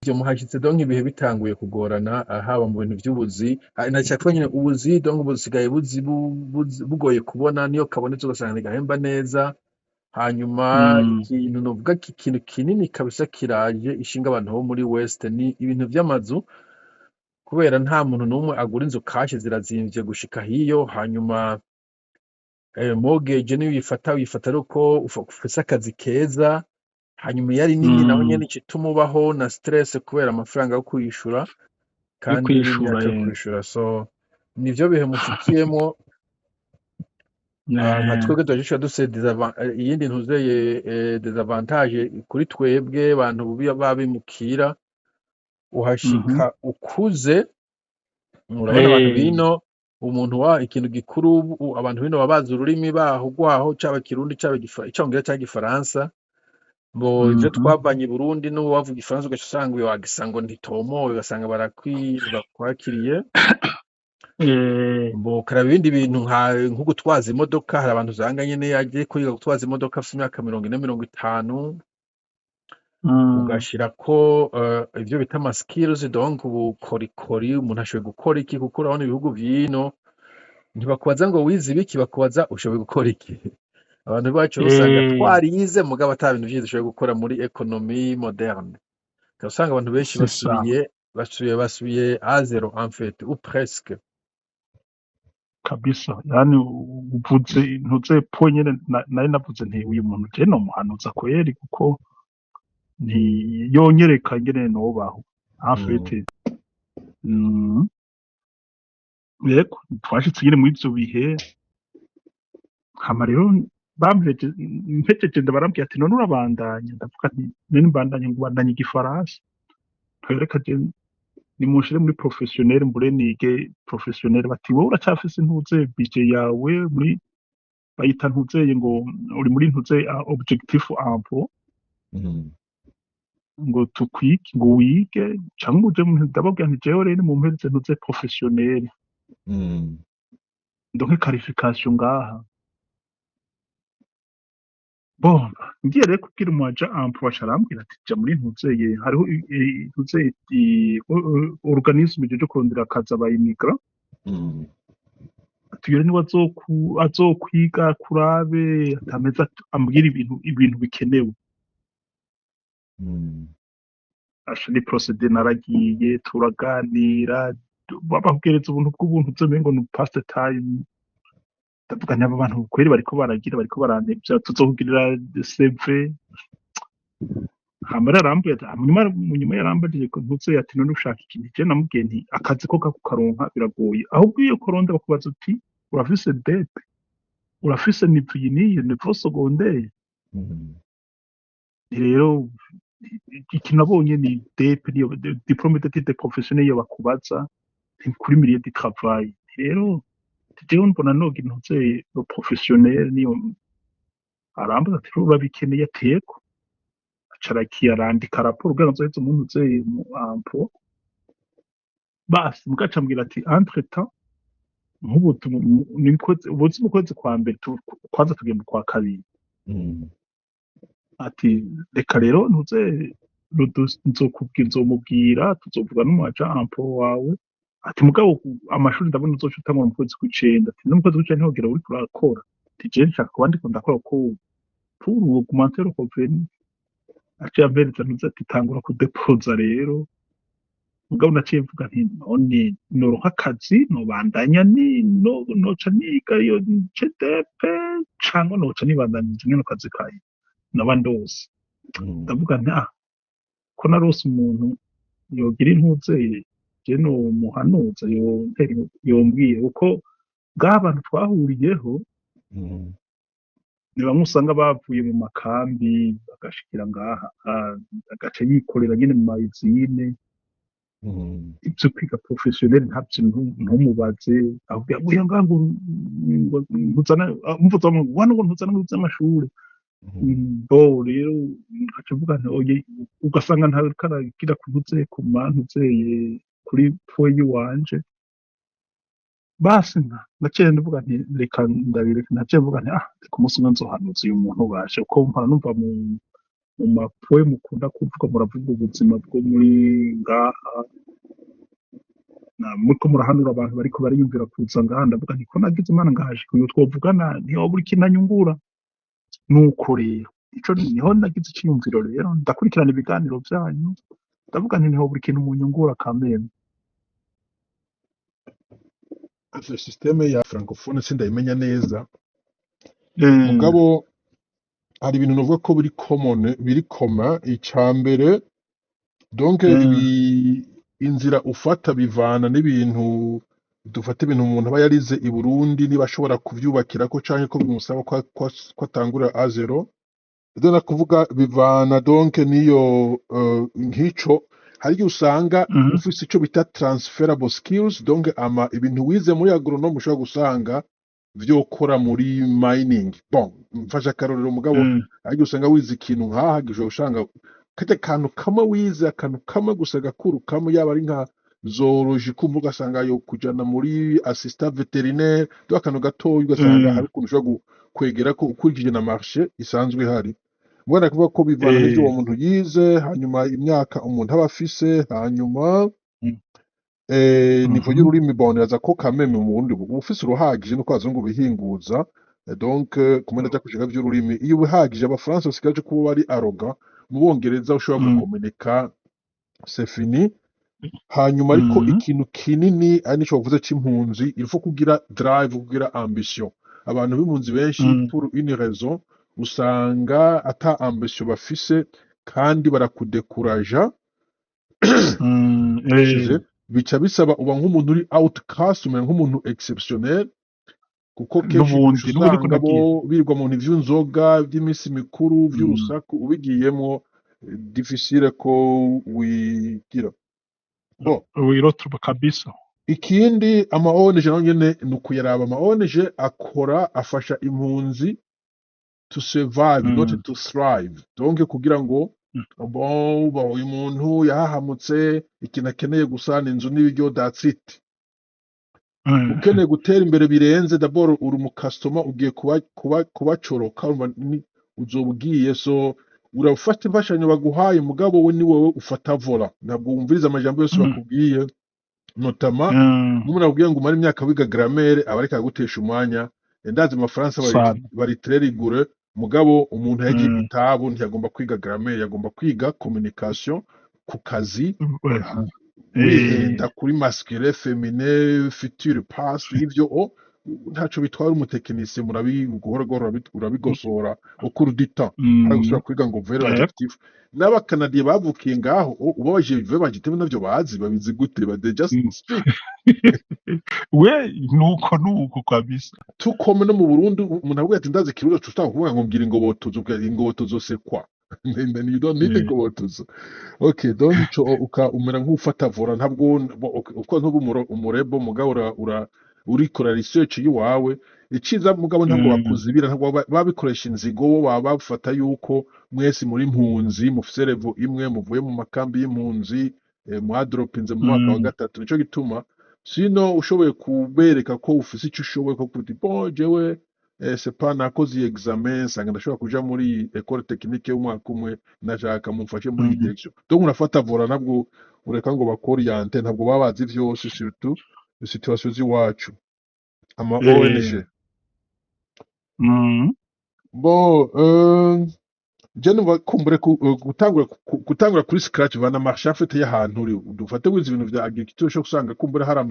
ivyo muhashitse donc ibihe bitanguye kugorana haba mu bintu vy'ubuzi nacakubona nyene ubuzi donc busigaye bugoye kubona niyo kabonetse ugasanga ntigahemba neza hanyuma mm, ikintu novuga ikintu kinini kabisa kiraje ishinga abantu bo muri west ni ibintu vy'amazu kubera nta muntu n'umwe agura inzu kashe zirazimvye gushika hiyo hanyuma mortgage niyo uyifata ari uko ufise akazi keza hanyuma iyo ari nini naho nyene igituma ubaho na stress kubera amafaranga yo kuyishura yo kandi kwishura n'imyaka yo kuyishura so nivyo bihe mushikiyemwo nka twebwe turashobora dufise iyindi ntuzeye desavantage kuri twebwe abantu babimukira uhashika ukuze urabona abantu bino umuntu ikintu gikuru abantu bino babazi ururimi baho rwaho caba kirundi caba icongereza caba igifaransa ngo ivyo twavanye i Burundi n'ubu wavuga igifaransa ugaca usanga uyo wagisanga ngo ntitomowe ugasanga barakwakiriye karaba ibindi bintu nko gutwaza imodoka hari abantu usanga nyene yagiye kwiga gutwaza imodoka afite imyaka 40-50 ugashirako ivyo bita ama skills donc ubukorikori umuntu ashoboye gukora iki kuko urabona ibihugu vyino ntibakubaza ngo wize ibiki bakubaza ushoboye gukora iki abantu bacu usanga twarize mugabo ata bintu vyiza dushoboye gukora muri economie moderne usanga abantu benshi basubiye à zéro en fait ou presque kabisa yani uvuze ntuze po nyene nari navuze nti uyu muntu je no muhanuza kweri kuko ntiyonyereka ngene nobaho en fait yego twashitse nyene muri ivyo bihe hama rero mpejeje ndabarambwiye ati none urabandanya ndavuga nti none mbandanye igifaransa reka je nimunshire muri professionnel mbure nige professionnel bati wowe uracafise intuze budget yawe muri bayita ntuzeye ngo uri muri ntuze objectif emploi ngo tukwike ngo wige cyangwa uje ndababwira nti jewe rero mu mpereze ntuze professionnel ndonke qualification ngaha bon ngiye rero kubwira umuaja emploi arambwira ati ja muri ntuzeye hariho ntuzeye organisme ryo kurondera akazi aba immigrant ati rero niwe azokwiga kurabe atameza ambwira ibintu bikenewe asha ni procedure naragiye turaganira bababwiriza ubuntu bw'ubuntu byo ngo past time ndavuga n'abo bantu kweri bariko barandebya tuzokugirira CV hamara arambuye munyuma yarambajije ko ntutse ati none ushaka ikintu je namubwiye nti akazi ko karonka biragoye ahubwo iyo koronda bakubaza uti urafise DEP urafise niveau secondaire rero ikintu nabonye ni DEP niyo diplôme d'études professionnelles yo bakubaza kuri milieu du travail rero jewe mbona noga intutse no professionnel niyo arambaza ati urabikeneye ateko acaraki arandika raporo ubwo nzoheze umuntu uzeye mu ampo basi mugaca mbwira ati entre temps nk'ubu ubuzi mu kwezi kwa mbere kwanza tugiye mu kwa kabiri ati reka rero ntuze nzomubwira tuzovuga n'umuaja ampo wawe ati mugabo amashuri ndabona uzoca utangura mu kwezi kw'icenda ati no mu kwezi kw'icenda ntihogera uriko urakora ati je nshaka kuba ndiko ndakora ko pour augmenter le revenu aciye ampereza ntuze ati tangura kudepoza rero mugabo naciye mvuga nti none noronka akazi nobandanya noca niga iyo CDP canke noca nibandanya nyene akazi kayo naba ndose ndavuga nti ko narose umuntu yogira intuzeye je no muhanuza yombwiye uko bw'abantu twahuriyeho ni bamwe usanga bavuye mu makambi bagashikira ngaha agaca yikorera nyene mu mayizine ivyo kwiga professionnel ntavyo ntumubaze ahubwo uya ngango ntuzana amashuri bo rero nkaca mvuga nti oye ugasanga ntariko aragira kuntuzeye ku mantuzeye kuri foyi wanje basi naciye ndavuga nti reka ndabireka naciye mvuga nti reka umunsi umwe nzohanuza uyu muntu baje uko mpora numva mu mapoe mukunda kuvuga muravuga ubuzima bwo muri ngaha muriko murahanura abantu bariko bariyumvira kuza ngaha ndavuga nti ko nagize imana ngahaje uyu twovugana niho buri kintu anyungura nuko rero ico niho nagize iciyumviro rero ndakurikirana ibiganiro vyanyu ndavuga nti niho buri kintu munyungura kameme systeme ya francophone sindayimenya neza mugabo hari ibintu novuga ko biri koma icambere donc inzira ufata bivana n'ibintu dufata ibintu umuntu aba yarize i Burundi niba ashobora kuvyubakirako canke ko bimusaba ko atangura a zero ndana kuvuga bivana donc niyo nk'ico hari igihe usanga ufise ico bita transferable skills donc ibintu wize muri agronome ushobora gusanga vyokora muri mining bon mfasha akarorero mugabo ariko usanga wize ikintu nkaha gishobora gusanga kate kantu kamwe wize akantu kamwe gusa gakuru kamwe yaba ari nka zoologie kumva ugasanga yo kujana muri assistant vétérinaire do akantu gatoya ugasanga hari ukuntu ushobora kwegera ko ukurikije na marché isanzwe hari mwana kuvuga ko bivana n'ivyo uwo muntu yize hanyuma imyaka umuntu aba afise hanyuma nivo y'ururimi boneraza ko kameme mu Burundi ufise uruhagije nuko abazungu bihinguza donc kumenya cyo kushaka vy'ururimi iyo ubihagije abafaransa basigaje kuba bari arrogant mu Bongereza ushobora gukomunika c'est fini hanyuma ariko ikintu kinini ari nico bavuze c'impunzi il faut kugira drive kugira ambition abantu b'impunzi benshi pour une raison usanga ata ambition bafise kandi barakudekuraja bica bisaba uba nk'umuntu uri outcast umenya nk'umuntu exceptionnel kuko kenshi usanga bo birirwa mu bintu vy'inzoga vy'imisi mikuru vy'urusaku ubigiyemo difficile ko wigira wirotuba kabisa ikindi ama ONG nayo nyene nukuyaraba ama ONG akora afasha impunzi to survive not to thrive donc kugira ngo uyu muntu yahahamutse ikintu akeneye gusana inzu n'ibiryo that's it ukeneye gutera imbere birenze d'abord uri mu customer ugiye kubacoroka uzobwiye so urafata imfashanyo baguhaye mugabo we ni wowe ufata vola ntabwo wumviriza amajambo yose bakubwiye notama n'umuntu akubwiye ngo umare imyaka wiga grammaire abareka gutesha umwanya ndazi mu Faransa bari très rigoureux mugabo umuntu yagiye ibitabo ntiyagomba kwiga grammaire yagomba kwiga communication ku kazi wihenda kuri masculine féminin futur past ivyo ntaco bitwara umutekinisiye murabiguhora urabigosora ukuru du temps ari gusubira kwiga ngo verbe adjectif n'abakanadiye bavukiye ngaho ubabaje verbe adjectif navyo bazi babizi gute they just speak we nuko kabisa tukome no mu Burundi umuntu avuga ati ndazi kiruzo custanga kuvuga ngo mbwira ingobotozo c'est quoi then you don't need ingobotozo okay donc ico umera nk'ufata vora ntabwo uko ntubu umurebo mugabo urikora research yiwawe iciza mugabo ntabwo bakuzibira ntabwo babikoresha inzigo bo bafata yuko mwese muri impunzi mufise level imwe muvuye mu makambi y'impunzi mwadropinze mu mwaka wa gatatu nico gituma sino ushoboye kubereka ko ufise ico ushoboye ko kuti bon jewe c'est pas nakoze examen sanga ndashobora kuja muri école technique y'umwaka umwe nashaka mumfashe muri direction donc urafata vola ntabwo ureka ngo bakoriente ntabwo babazi vyose surtout situation z'iwacu ama ONG bon jene bakumbure gutangura kuri scratch vana marché afite y'ahantu uri dufate wize ibintu vya agriculture cyo kusanga kumbure hari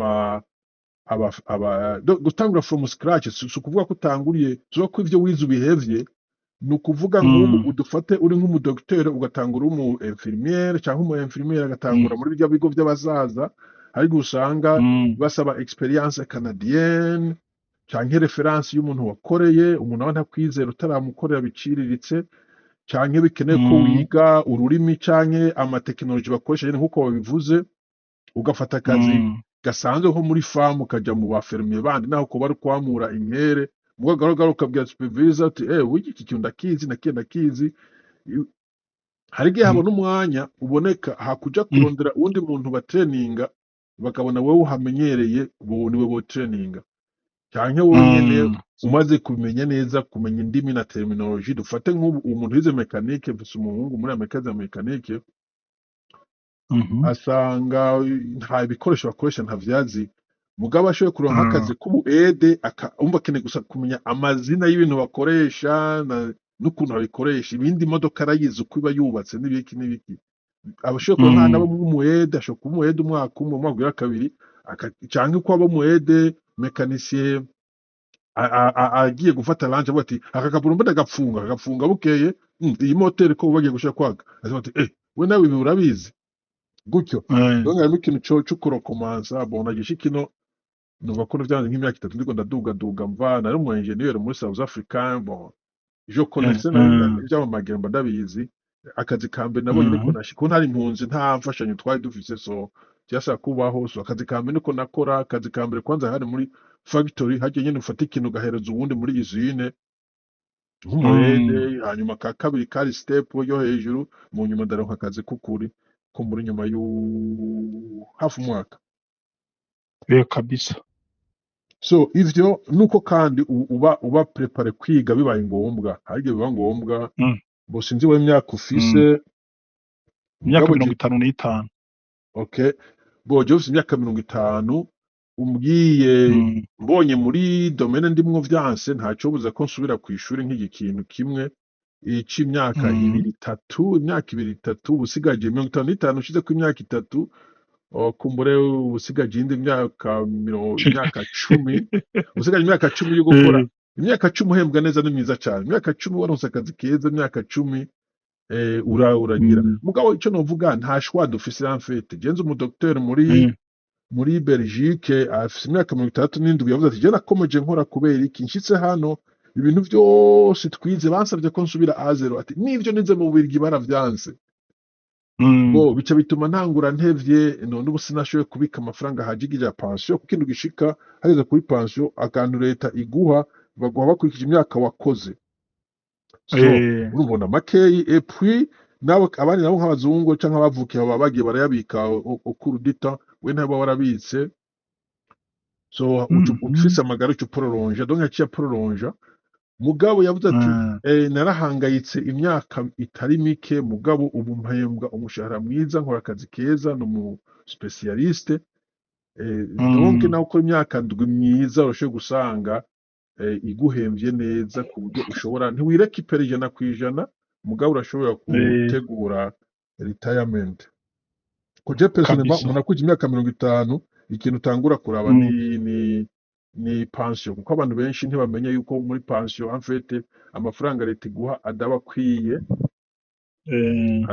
gutangura from scratch so kuvuga ko utanguriye zo ko ivyo wize ubihevye ni ukuvuga ngo udufate uri nk'umudokiteri ugatangura umu infirmière cyangwa umu infirmière agatangura muri bya bigo by'abazaza hari gusanga basaba experience canadienne canke reference y'umuntu wakoreye umuntu aba ntakwizera utaramukorera biciriritse canke bikeneye ko wiga ururimi canke amatekinoloji bakoresha nkuko babivuze ugafata akazi gasanzwe nko muri farm ukaja mu bafermier bandi naho ko bari kwamura inkere mugagaragara ukabwira supervisor ati wiki kintu ndakizi hari gihe habona umwanya uboneka hakuja kurondera undi muntu ba traininga bakabona wewe uhamenyereye bo niwe bo traininga canke wowe nyene umaze kumenya neza kumenya indimi na terminology. Dufate nk'ubu umuntu yize mekanike, mfise umuhungu muri Amerika yize mekanike, asanga nta bikoresho bakoresha ntavyazi, mugabo ashoboye kuronka akazi k'ubuede umva akeneye gusa kumenya amazina y'ibintu bakoresha n'ukuntu babikoresha. Ibindi imodoka arayizi uko iba yubatse n'ibiki n'ibiki. Abashoboye kuronka nabo nk'umuede, ashobora kuba umuede umwaka umwe, umwaka ugira kabiri, canke ko aba umuede mekanisien agiye gufata lanje avuga ati aka kapuro mbona agapfunga bukeye iyi moteri ko bagiye gushaka kwaga, avuga ati we nawe ibi urabizi gutyo. Donc harimo ikintu co kurokomansa. Bon nagisha kino numva ko vyanje nk'imyaka 3 ndiko ndaduga mva nari umu engineer muri South Africa. Bon je connaissais ivy'amagera mba ndabizi. Akazi ka mbere nabonye niko nashiko ntari impunzi, nta mfashanyo twari dufise, so cyasa kubaho. So akazi ka mbere niko nakora. Akazi ka mbere kwanza hari muri factory, hagiye nyene ufata ikintu gahereza ubundi muri usine nk'umuede. Hanyuma ka kabiri kari step yo hejuru, mu nyuma ndaronka akazi k'ukuri ko muri nyuma hafi umwaka. Kabisa. So ivyo nuko kandi uba prepare kwiga bibaye ngombwa. Harige biba ngombwa. Bo sinzi we imyaka ufise. Imyaka 55. Okay. Bo je ufise imyaka 50. Umbwiye mbonye muri domaine ndimwo vyanse ntaco buza ko nsubira ku ishuri nk'iki kintu kimwe c'imyaka 2-3, imyaka 2-3 ubusigaje 55 ushize ku imyaka 3. Kumbure ubusigaje indi myaka 10, ubusigaje imyaka 10 yo gukora. Imyaka 10 uhembwa neza ni myiza cyane. Imyaka 10 waronse akazi keza, imyaka 10 uragira. Mugabo ico novuga nta shwa dufise en fait. Genze umudokteur muri Belgique afise imyaka 67 yavuze ati je nakomeje nkora kubera iki nshitse hano ibintu vyose twize bansavye ko nsubira A0, ati nivyo nize mu Bubiligi baravyanse. Bo bica bituma ntangura ntevye, none ubu sinashoboye kubika amafaranga hajigije pension, kuko ikintu gishika hageze kuri pension akantu leta iguha baguha bakurikije imyaka wakoze. So urubona makeyi et puis nawe abandi nabo nk'abazungu canke abavukiye baba bagiye barayabika okurudita, we ntaba warabitse. So ufise amagara uca prolonge, donc yaciye prolonge. Mugabo yavuze ati narahangayitse imyaka itari mike, mugabo ubu mpembwa umushahara mwiza, nkora akazi keza, no mu specialiste. Donc nawe ukora imyaka ndwi myiza urashoboye gusanga iguhemvye neza ku buryo ushobora ntiwirekipera 100%, mugabo urashobora gutegura retirement. Koje personnellement umuntu akuje imyaka 50 ikintu utangura kuraba ni pension, kuko abantu benshi ntibamenya yuko muri pension en fait amafaranga leta iguha adaba akwiye,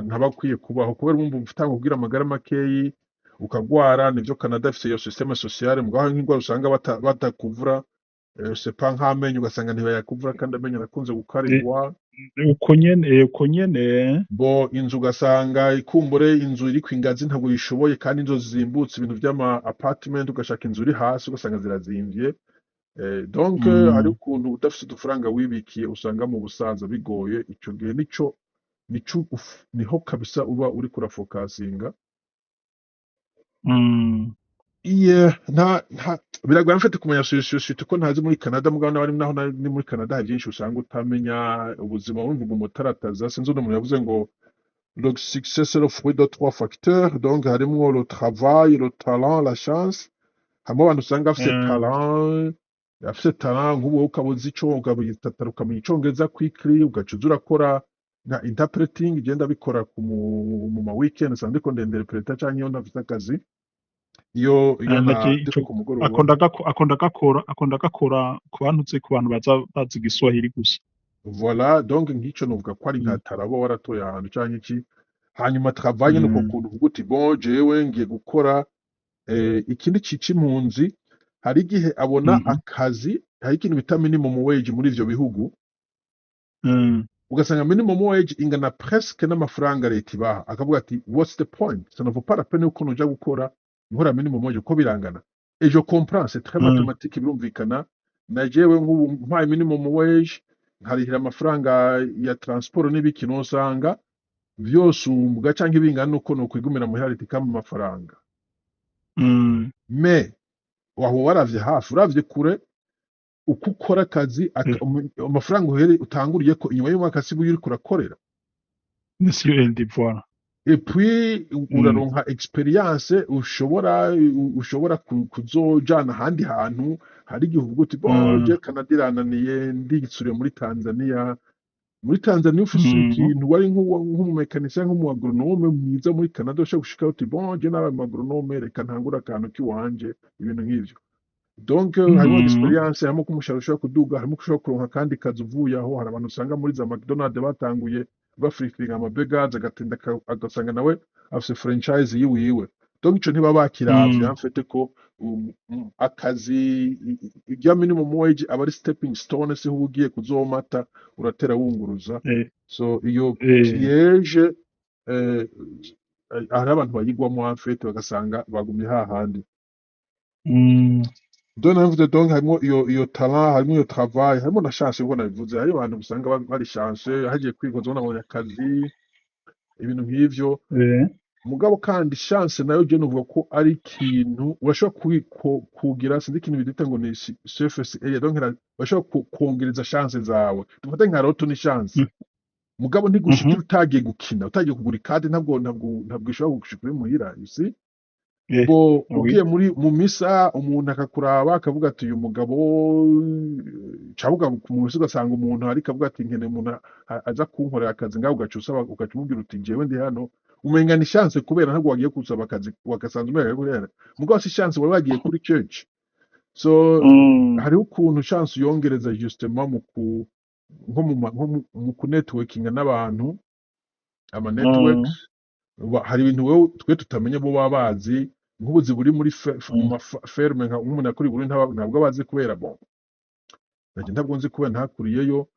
ntabakwiye kubaho, kubera umva ufitanga kugira amagara makeyi ukagwara. Nivyo Canada ifise iyo systeme sociale, mugabo nk'ingwara usanga batakuvura sepa nk'amenyo ugasanga ntibayakuvura, kandi amenyo arakunze gukarirwa uko nyene. Bo inzu ugasanga ikumbure inzu iri kwingazi ntabwo yishoboye, kandi inzu zimbutse ibintu vy'ama apartment ugashaka inzu iri hasi ugasanga zirazimvye. Donc hari ukuntu udafise udufaranga wibikiye usanga mu busaza bigoye. Ico gihe niho kabisa uba uri kurafokasinga. Biragoye mfite kumenya solution ko ntazi muri Canada, mugabo n'abari naho ni muri Canada hari byinshi usanga utamenya ubuzima. Urumva umutarataza, sinzi umuntu yavuze ngo le succès c'est le fruit de 3 facteurs, donc harimo le travail, le talent, la chance. Hamwe abantu usanga afise talent nk'ubu ukabuza ico ukamenya icongereza quickly, ugacuza urakora nka interpreting, igenda bikora mu ma weekend usanga ndiko ndenderpreta canke iyo ndafise akazi. Iyo akunda gakora ku bantu bazi igiswahili gusa. Voilà, donc nk'ico novuga ko ari nka tarabo waratoye ahantu canke iki. Hanyuma travail nuko kuntu uvuga uti bon jewe ngiye gukora ikindi cica impunzi. Hari igihe abona akazi, hari ikintu bita minimum wage muri ivyo bihugu, ugasanga minimum wage ingana presque n'amafaranga leta ibaha, akavuga ati what's the point, ça ne vaut pas la peine yuko nuja gukora nkora minimum wage uko birangana. Et je comprends, c'est très mathématique, birumvikana. Na jewe nk'ubu mpaye minimum wage nkarihira amafaranga ya transport n'ibiki, nosanga vyose umbwa canke bingana uko nokwigumira mu reality kama amafaranga. Mais waho waravye hafi, uravye kure, uko ukora akazi amafaranga utanguriye ko inyuma y'umwaka si uriko urakorera Monsieur Eldivoire. et puis uraronka experience ushobora kuzojana ahandi hantu hari igihugu uti je Canada irananiye ndigitsuriye muri Tanzania ufise ikintu wari nk'umumekanisiye nk'umuagronome mwiza muri Canada ushobora gushika uti je nabaye umuagronome reka ntangura akantu kiwanje ibintu nk'ivyo donc harimo experience harimo kumushara ushobora kuduga harimo ushobora kuronka kandi kazi uvuye aho hari abantu usanga muri za McDonald batanguye bafrifinga amabegazi agatinda agasanga nawe afise franchise yiwiwe donc ico ntiba bakiravye en fait ko akazi irya minimum wage aba ari stepping stone se ugiye kuzomata uratera wunguruza so iyo piège hari abantu bayigwamo en fait bagasanga bagumye hahandi donc navuze donc harimo iyo talent harimo iyo travail harimo na chance ubwo nabivuze hari abantu usanga bari chance hagiye kwigoza ubona akazi ibintu nk'ivyo mugabo kandi chance nayo je nuvuga ko ari ikintu urashobora kugira sinzi ikintu bidita ngo ni surface area donc urashobora kongereza chance zawe dufate nka roto ni chance mugabo ntigushikira utagiye gukina utagiye kugura ikadi ntabwo ishobora gushikira muhira you see bo ugiye mu misa umuntu akakuraba akavuga ati uyu mugabo cabuga ku munsi ugasanga umuntu ariko avuga ati nkene umuntu aza kunkorera akazi ngaho ugacumubwira uti jewe ndi hano umenga ni chance kubera ntabwo wagiye kusaba akazi wagasanzwe umenga kurera mugabo si chance wari wagiye kuri church so hariho ukuntu chance yongereza justement mu ku networking n'abantu ama networks hari ibintu wewe twe tutamenya bo babazi nk'ubuzi buri muri ferme nk'umuntu akuri buri ntabwo abazi kubera bon ntabwo nzi kubera ntakuriyeyo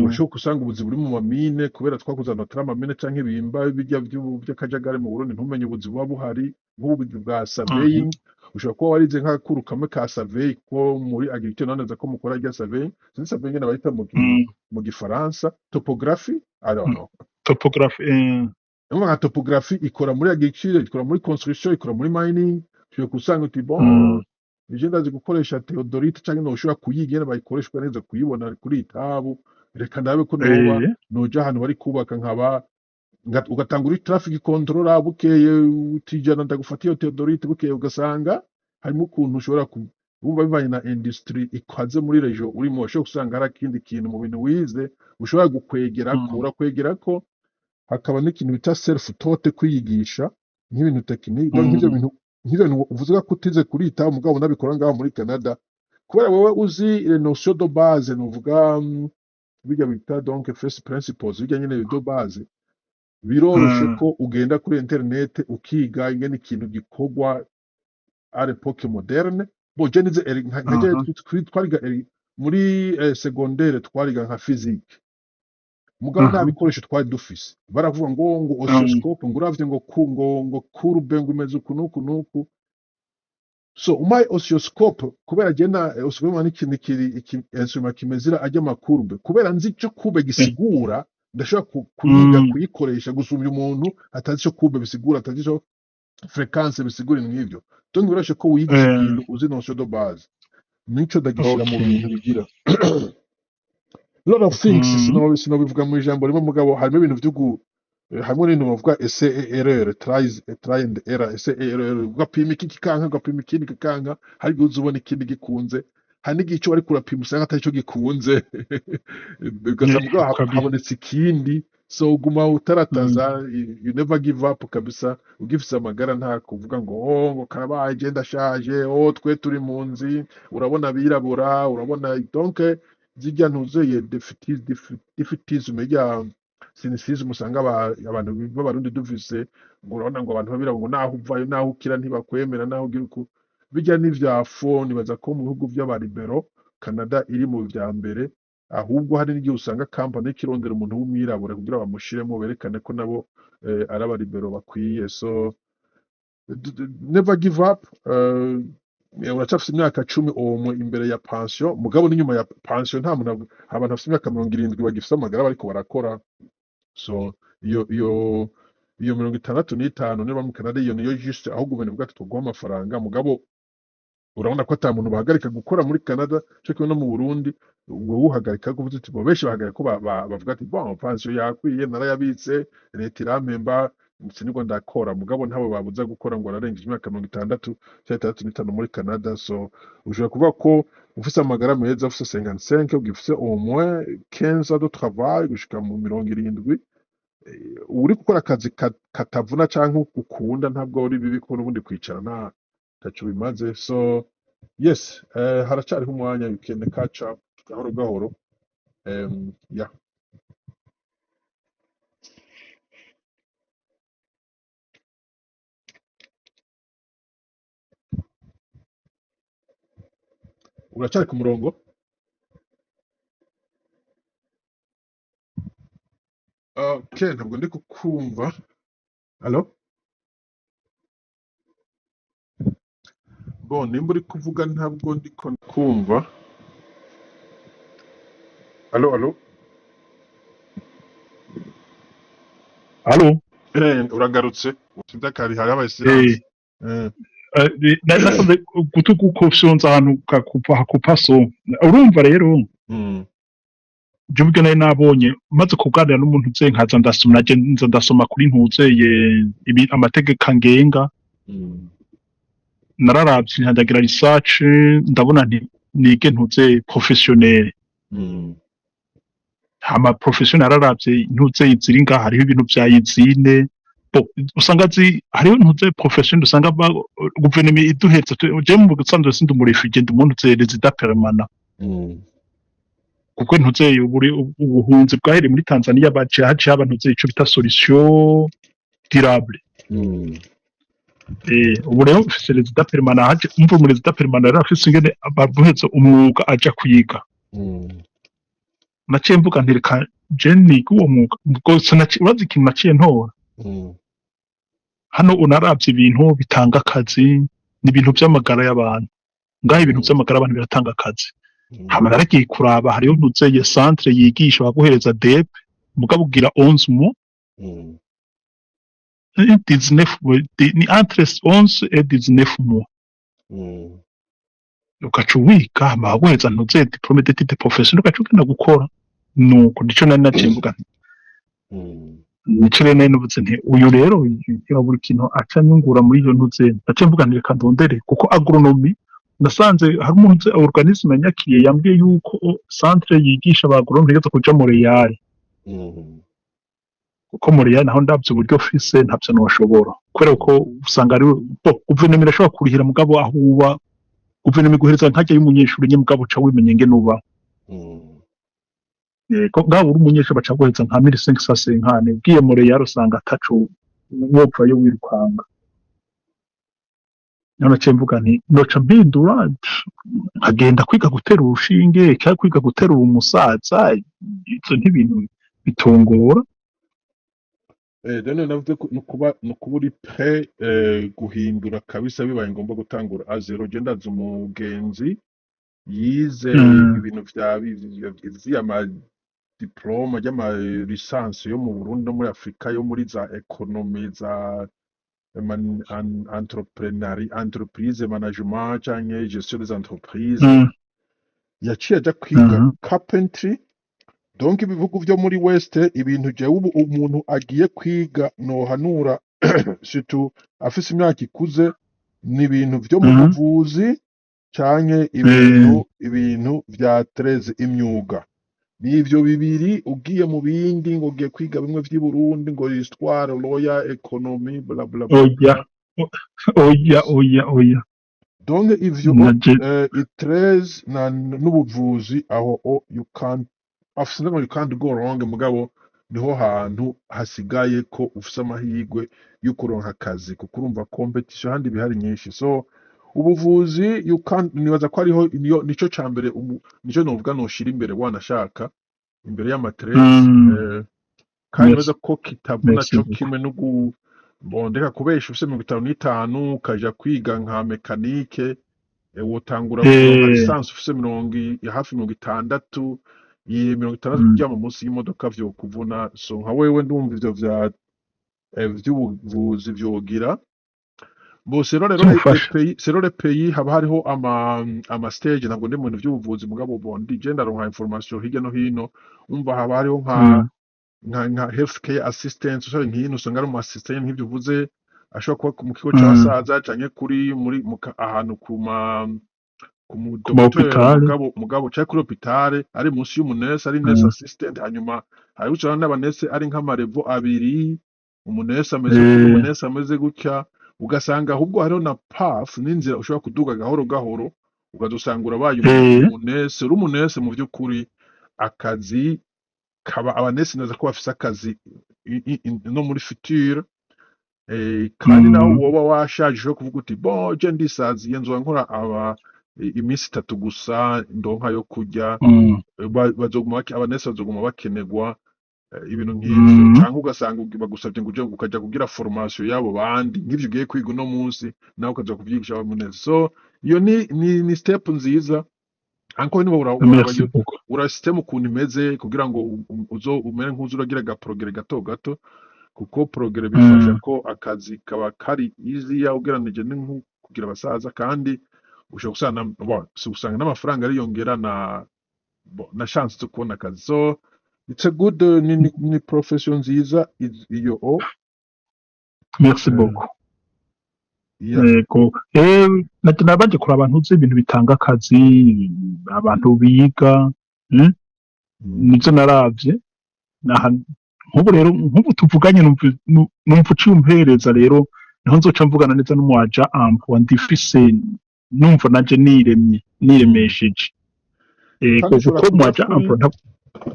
urashobora gusanga ubuzi buri mu mamine kubera twakuzana atari amamine canke ibimba bijya by'akajagari mu Burundi ntumenye ubuzi buba buhari nk'ubuzi bwa surveying ushobora kuba warize nk'akuru kamwe ka survey ko muri agriculture naneza ko mukora rya survey sinzi survey ngene bayita mu gifaransa topography I don't know topography nka topography ikora muri agriculture ikora muri construction ikora muri mining ushobora kusanga uti bon ije ndazi gukoresha theodolite cyangwa no ushobora kuyigena bayikoreshwa neza kuyibona kuri itabu reka ndabe ko noja ahantu bari kubaka nkaba ugatanga uri traffic controller bukeye utijana ndagufata iyo theodolite bukeye ugasanga harimo ukuntu ushobora bumva bivanye na industry ikaze muri region urimo ushobora gusanga hari ikindi kintu mu bintu wize ushobora gukwegera ko hakaba n'ikintu bita self taught kwiyigisha nk'ibintu technique nk'ibintu uvuze ko utize kurita umugabo nabikora ngaho muri Canada kubera wowe uzi notion de base nuvuga bijya bita donc first principles bijya nyine de base biroroshe ko ugenda kuri internet ukiga ingene ikintu gikorwa à l'époque moderne bo je nize twariga muri secondaire twariga nka physique mugabo nta bikoresho twari dufise baravuga ngo oscilloscope ngo uravye ngo courbe ngo imeze uku nuku so umaye oscilloscope kubera genda oscilloscope n'ikintu instrument kimezira ajya makurbe kubera nzi ico kube gisigura ndashobora kuyiga kuyikoresha gusumya umuntu atazi ico kube bisigura atazi ico fréquence bisigura nk'ivyo donc birashe ko wiga ikintu uzi notion de base nico dagishira mu bintu bigira lot of things sinobivuga mu ijambo rimwe mugabo harimo ibintu vy'ugu harimo n'ibintu bavuga essai erreur try and error essai error ugapima iki kikanka ugapima ikindi kikanka hari igihe uzubona ikindi gikunze hari n'igihe ico bari kurapima usanga atari cyo gikunze ugasanga habonetse ikindi so guma utarataza you never give up kabisa ugifise amagara nta kuvuga ngo karabaye je ndashaje twe turi munzi urabona birabura urabona donc zijya ntuzeye defetisme ya cynicisme usanga abantu b'abarundi dufise ngo urabona ngo abantu babira ngo naho uvayo naho ukira ntibakwemera naho ugira uko bijya n'ivya phone baza ko mu bihugu by'abaribero Canada iri mu vya mbere ahubwo hari n'igihe usanga company kirondera umuntu w'umwirabura kugira bamushiremo berekane ko nabo ari abaribero bakwiye so never give up uracafise imyaka 10 imbere ya pension mugabo n'inyuma ya pension nta muntu abantu bafite imyaka 70 bagifite amagara bariko barakora so iyo 65 niba mu Canada iyo niyo juste aho guverinoma bwacu tuguha amafaranga mugabo urabona ko ata muntu bahagarika gukora muri Canada cyo kimwe no mu Burundi ubwo wuhagarika kuvuze uti benshi bahagarika ko bavuga ati bon pension yakwiye narayabitse leta irampemba sinigwa ndakora mugabo ntabo babuza gukora ngo ararengeje imyaka 60 cyangwa 65 muri Canada so ushobora kuvuga ko ufise amagara meza ufise 55 ugifise au moins 15 ans de travail gushika mu 70 uri gukora akazi katavuna canke ukunda ntabwo ari bibi ko n'ubundi kwicara taco bimaze so yes haracariho umwanya you can catch up gahoro gahoro yeah uracari ku murongo okay ntabwo ndi kukumva allo bon nimba uri kuvuga ntabwo ndiko kumva allo uragarutse sindakari hari abaye silence nasanze gutugu kofyonza ahantu hakupa so urumva rero je bwe nayo nabonye maze kuganira n'umuntu uze nkaza ndasoma kuri ntuzeye amategeko angenga nararavye ntandagira research ndabona nige ntuzeye professionnel hama professionnel nararavye ntuzeye ziri ngaha hariho ibintu vya izine usanga hariho ntuzeye professionnel usanga guverinoma iduhetse je mu gutsanzwe sindi umurefugee ndi umuntu uze resident permanent kuko ntuzeye ubuhunzi bwahere muri Tanzania haciye abantu uze ico bita solution durable ubu rero ufise resident permanent haje umva muri resident permanent rero afise ingene babuhetse umwuga aja kwiga naciye mvuga ntereka je niga uwo mwuga ubwo urazi ikintu naciye ntora hano unaravye ibintu bitanga akazi n'ibintu vy'amagara y'abantu ngaho ibintu vy'amagara abantu biratanga akazi hama naragiye kuraba hariho ntuzeye centre yigisha baguhereza DEP mugabo ugira 11 mois 19 ni entre 11 et 19 mois ukaca wiga hama baguhereza ntuzeye diplôme d'études professionnelles ukaca ugenda gukora nuko nico nari naciye mvuga nico rero nari nuvuze nti uyu rero buri kintu aca nyungura muri iyo ntuzeye naciye mvuga nti reka ndondere kuko agronomie nasanze hari umuntu organisme nyakiriye yambwiye yuko centre yigisha abagorombe igeze kuja Montreal kuko Montreal naho ndavye uburyo office ntavyo noshobora kubera ko usanga ari guverinoma irashobora kurihira mugabo aho uba guverinoma iguhereza nkajya y'umunyeshuri nye mugabo uca wimenye ngene uba ko ngabo uri umunyeshuri baca guhereza nka 1500 nkane ugiye Montreal usanga ataco wopfayo wirukanga none cemvuga nti noca mbindura agenda kwiga gutera urushinge cyangwa kwiga gutera umusaza izo ntibintu bitongora done navuze ko nukuba uri prêt guhindura kabisa bibaye ngomba gutangura azero je ndaza umugenzi yize ibintu vya ama diploma y'ama licence yo mu Burundi no muri Afrika yo muri za economy za entreprise management canke gestion des entreprises yaciye aja kwiga carpentry donc ibivugu vyo muri west ibintu je umuntu agiye kwiga nohanura surtout afise imyaka ikuze ni ibintu vyo mu buvuzi canke ibintu vya 13 imyuga nivyo bibiri ugiye mu bindi ngo ugiye kwiga bimwe vy'i Burundi ngo histoire lawyer economy bla bla bla oya donc ivyo 13 n'ubuvuzi aho you can't go wrong mugabo niho hantu hasigaye ko ufise amahirwe yo kuronka akazi kuko urumva competition handi bihari nyinshi so ubuvuzi nibaza ko ariho nico cambere nico novuga noshira imbere wanashaka imbere y'amatrese kandi nibaza ko kitavuna co kimwe no bondeka kubesha ufise 55 ukaja kwiga nka mekanike wotangura kuronka lisansi ufise hafi 60 kuja mu munsi y'imodoka vyo kuvuna so nka wewe ndumva ivyo vy'ubuvuzi vyogira Bon, byumufasha selon les pays haba hariho ama stage ntabwo ndi mu bintu by'ubuvuzi mugabo bon ndi ndaronka information hirya no hino umva haba hariho nka health care assistance usanga nk'ino usanga ari umu assistant nk'ibyo uvuze ashobora kuba mu kigo c'abasaza canke kuri ahantu ku mu ku ma docteur hopitale mugabo canke kuri hôpital ari munsi y'umunesi ari nurse assistant hanyuma hari ucana n'abanese ari nk'amarevo abiri umunesi ameze kuri umunesi ameze gutya ugasanga ahubwo hariho na path n'inzira ushobora kuduga gahoro gahoro ukazosanga urabaye umunesi uri umunesi mu by'ukuri akazi kaba abanesi neza ko bafise akazi no muri future kandi naho woba washaje ushobora kuvuga uti bon je ndisaziye nzoba nkora iminsi 3 gusa ndonka yo kurya abanesi bazoguma bakenegwa ibintu nk'ivyo canke ugasanga bagusavye ngo uje ukaja kugira formation yabo bandi nk'ivyo ugiye kwiga uno munsi nawe ukaja kuvyigisha abamunesi so iyo ni step nziza anko niba ura system ukuntu imeze kugira ngo umere nk'uzo uragira agaprogere gato gato kuko progrere bifasha ko akazi kaba kari easy ya ugeranije nko kugira abasaza kandi ushobora gusanga n'amafaranga ariyongera na chance zo kubona akazi so it's a good ni profession nziza iyo merci beaucoup yego nabanje kuri abantu uzi ibintu bitanga akazi abantu biga nivyo naravye nk'ubu rero nk'ubu tuvuganye numva uciyumpereza rero niho nzoca mvugana neza n'umu agent wa ndifise numva nanje niremesheje kuko umu agent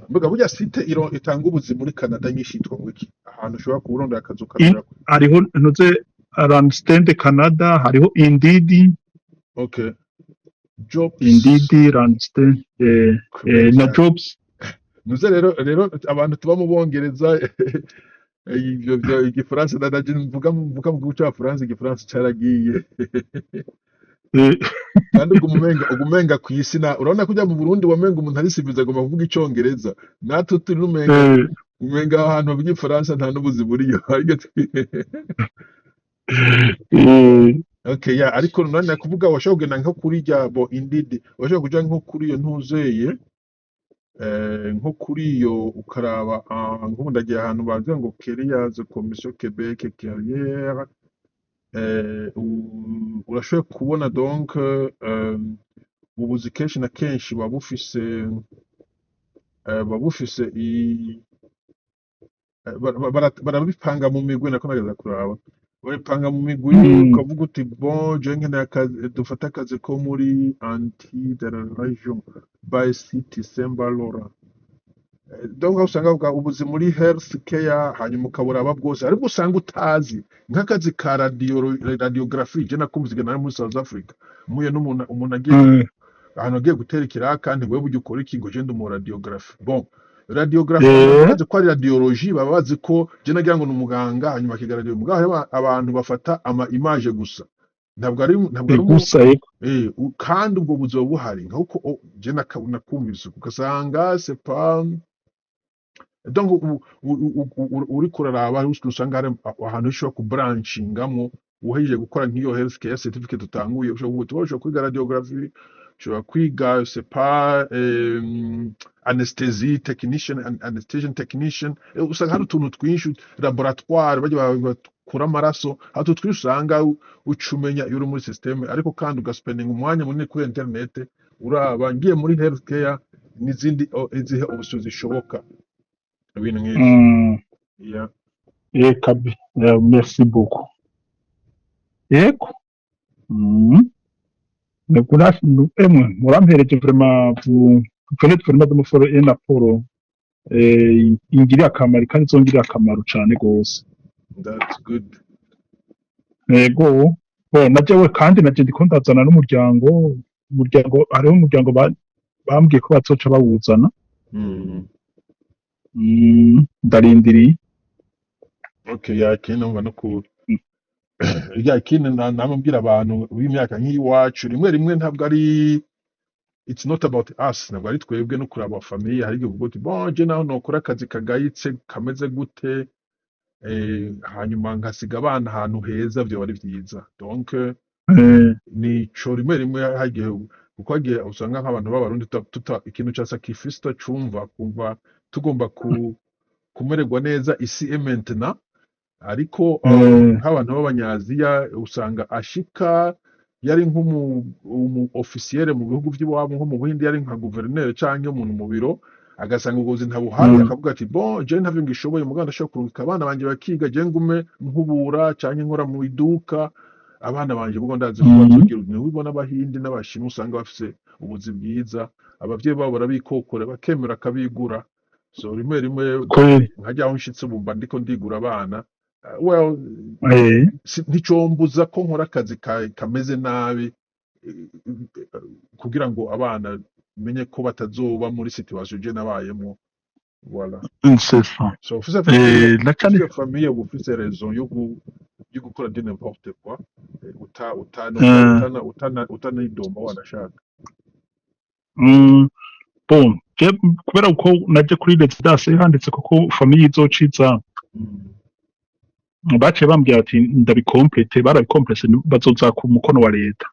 mbuga burya site itanga ubuzi muri Canada nyinshi yitwa ngwiki ahantu ushobora kuburondera akazi ukabira hariho ntuze Randstad Canada hariho Indeed okay jobs Indeed Randstad na jobs nuze rero abantu tuba mu Bongereza ivyo igifaransa ndaje mvuga mu gihugu cya France igifaransa cyaragiye kandi ugumenga ku isi urabona kujya mu Burundi wamenga umuntu ari civilize agomba kuvuga icongereza natwe turi umenga ahantu bavuga igifaransa nta n'ubuzi buriyo okay ya ariko none kuvuga washobora kugenda nko kuri bo Indeed washobora kuja nko kuri iyo ntuzeye nko kuri iyo ukaraba nk'ubu ndagiye ahantu bavuga ngo careers commission Quebec carrière urashoboye kubona donc ubuzi kenshi na kenshi babufise barabipanga mu migwi nako nageza kuraba babipanga mu migwi ukavuga uti bon je nkeneye akazi dufata akazi ko muri anti de la region by city Saint-Barthélemy donc usanga ubuzi muri health care hanyuma ukaburaba bwose ariko usanga utazi nk'akazi ka radiography je nakumvizigana muri South Africa muye n'umuntu agiye ahantu agiye gutera ikiraka kandi wewe ujye ukora iki ngo je ndi mu radiography bon radiography bazi ko ari radiology baba bazi ko je nagira ngo n'umuganga hanyuma kigaragara umuganga abantu bafata ama image gusa ntabwo ari gusa kandi ubwo buzo buhari nkuko je nakumvise ugasanga c'est pas donc uri kuraraba usanga hari ahantu ushobora kubranchingamwo uhejeje gukora nk'iyo health care certificate utanguye ushobora kwiga radiography ushobora kwiga c'est pas anesthesie technician usanga hari utuntu twinshi laboratoire bakura amaraso hatu twinshi usanga ucumenya iyo uri muri system ariko kandi ugaspending umwanya munini kuri internet uraba ngiye muri health care n'izindi izihe ubusuzi zishoboka ibintu nk'ibyo kabi merci beaucoup yego murampereje vraiment vous connaître vraiment de muforo en aporo ingiri akamaro kandi zongiri akamaro cyane gose that's good yego najewe kandi naje ndiko ndazana n'umuryango hariho umuryango bambwiye ko bazoca bawuzana ndarindiriye okay yakina umva no ku yakina namubwira abantu b'imyaka nk'iwacu rimwe ntabwo ari it's not about us ntabwo ari twebwe no kuraba famille hari igihe uti bon je naho nokora akazi kagayitse kameze gute hanyuma nkasiga abana ahantu heza vyoba ari vyiza. Donc nico rimwe rimwe hagiye kuko hagiye usanga nk'abantu b'abarundi ikintu ca sacrifice tutacumva, kumva tugomba kumererwa neza isi et maintenant, ariko nk'abantu b'abanyaziya usanga ashika yari nk'umu officiere mu bihugu vy'iwabo, nko mu Buhindi yari nka gouverneur canke umuntu mu biro, agasanga ubuzi ntabuhari, akavuga ati bon je ntavyo ngishoboye mugabo ndashobora kurungika abana banje bakiga, je ngume nkubura canke nkora mu iduka, abana banje mugo ndazi ko bazogira. Niho ubona Abahindi n'Abashinwa usanga bafise ubuzi bwiza, abavyeyi babo barabikokora bakemera akabigura. So rimwe rimwe nkajya aho nshitse bumva ndiko ndigura abana, well nticombuza ko nkora akazi kameze nabi kugira ngo abana menye ko batazoba muri situation je nabayemo. Voilà. C'est ça. So ufise famille ufise raison yo gukora de n'importe quoi, utanidomba wanashaka. Bon, kubera uko naje kuri residence handitse kuko famille izociza, baciye bambwira ati ndabikomplete, barabikomplete bazoza ku mukono wa leta.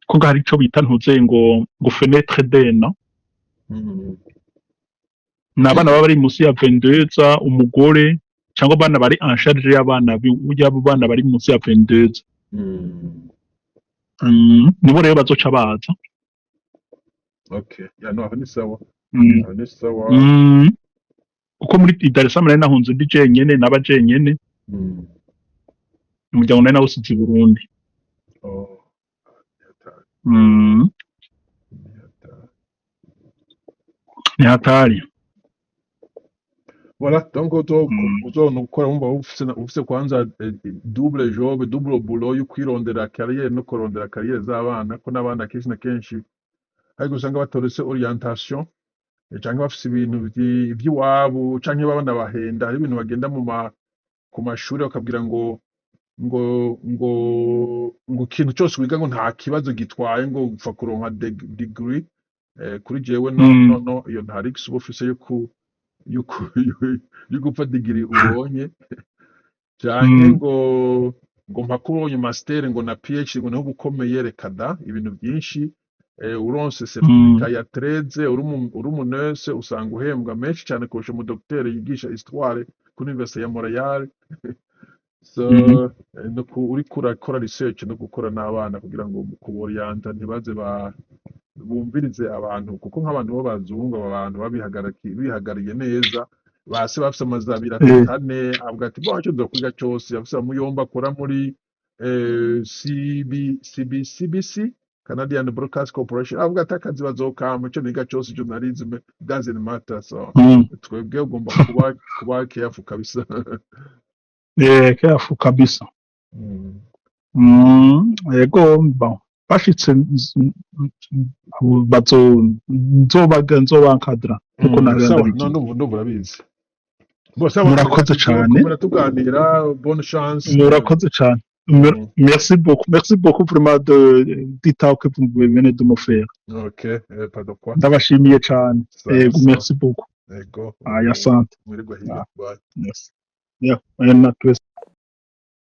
Ko hari ico bita ntuze ngo fenêtre d'en, n'abana baba bari munsi ya 22 umugore cyangwa abana bari en charge y'abana y'abo bana bari munsi ya 22. Nibo rero bazoca baza. Okay, ya no ni sawa. Ni sawa. Kuko muri Dar es Salaam nari nahunze ndi jenyene n'abajenyene. Umuryango nari nawusize i Burundi. Ni hatari. Voilà, donc uzokora wumva ufise kwanza double job, double boulot yo kwirondera carrière no kurondera carrière z'abana, ko n'abana kenshi na kenshi ariko usanga batorese orientation canke bafise ibintu vy'iwabo canke babana bahenda, hari ibintu bagenda ku mashuri bakabwira ngo ikintu cyose wiga ngo nta kibazo gitwaye, ngo upfa kuronka degree. Kuri jewe no iyo nta risks uba ufise yo gupfa degree ubonye, canke ngo mpaka ubonye master ngo na PhD ngo niho gukomeye. Reka da, ibintu byinshi uronse certificat ya 13 uri umunurse usanga uhembwa menshi cyane kurusha umudokiteri yigisha histoire kuri Université ya Montréal. So uri kurakora research no gukora n'abana kugira ngo kuboriyanta ntibaze bumvirize abantu, kuko nk'abantu b'abazungu abantu bihagariye neza, base bafise amazabiri atane, avuga ati bon cyo ndokwiga cyose, afise amuyomba akora muri CBC Canadian Broadcast Corporation, avuga ati akazi bazokama cyo niga cyose journalism doesn't matter. So twebwe ugomba kuba careful kabisa. Careful kabisa. Yego bon bashitse nzobankadra kuko ndumva urabizi. Bose murakoze cyane, tuganira. Bonne chance. Murakoze cyane. Merci beaucoup vraiment du temps que vous venez de me faire. Ok, pas de quoi. Ndabashimiye cyane. Merci beaucoup. Yego. Asante. Bye. Yes. Yeah,